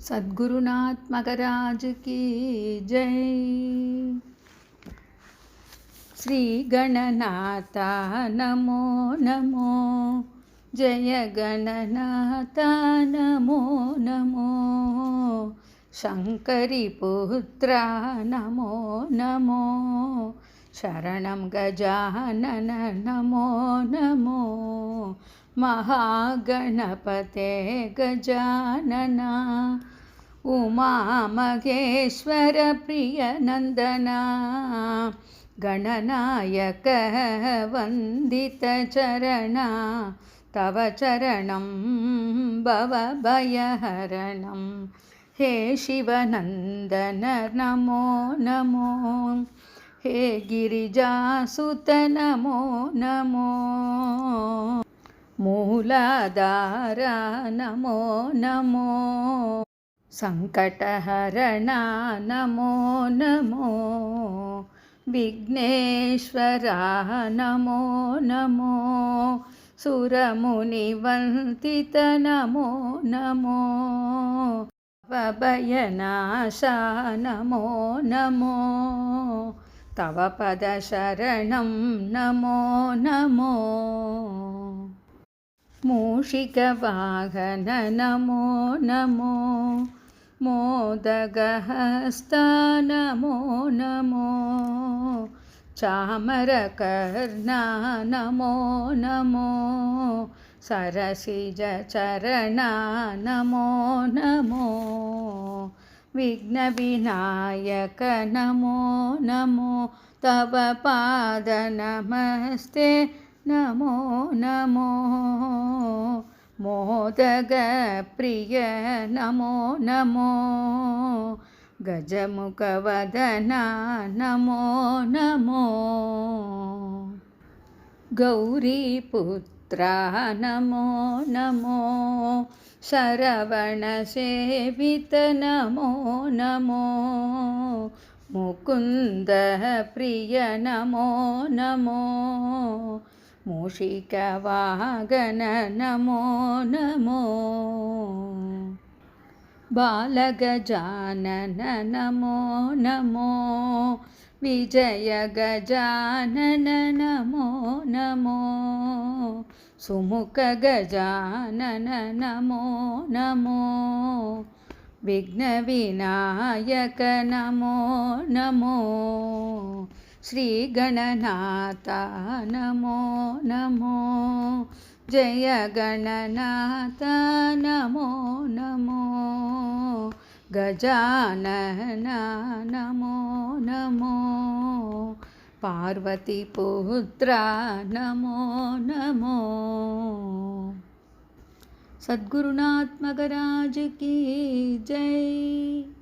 सद्गुरुनाथ मगराज की जय। श्री गणनाथा नमो नमो, जय गणनाथा नमो नमो, शंकरी पुत्रा नमो नमो, शरणं गजानन नमो नमो, महागणपते गजानना, उमा महेश्वर प्रिय नंदना, गणनायक वंदित चरणा, तव चरणं भवभयहरणं, हे शिवनंदन नमो नमो, हे गिरिजासुत नमो नमो, मूलाधार नमो नमो, संकटहरणा नमो नमो, विघ्नेश्वरा नमो नमो, सुरमुनिवन्दित नमो नमो, भयनाशा नमो नमो, तव पदशरणं नमो नमो, मूषिकवाहन नमो नमो, मोदगहस्त नमो नमो, चामरकर्णा नमो नमो, सरसिजचरणा नमो नमो, विघ्नविनायक नमो नमो, तव पाद नमस्ते नमो नमो, मोदग प्रिय नमो नमो, गजमुखवदना नमो नमो, गौरीपुत्रा नमो नमो, शरवणसेवित नमो नमो, मुकुन्द प्रिय नमो नमो, मूषिकवाहन नमो नमो, बालगजानन नमो नमो, विजय गजानन नमो नमो, सुमुख गजानन नमो नमो, विघ्नविनायक नमो नमो, श्री गणनाथा नमो नमो, जय गणनाथा नमो नमो, गजानना नमो नमो, पार्वतीपुत्रा नमो नमो। सद्गुरुनाथ मगराज की जय।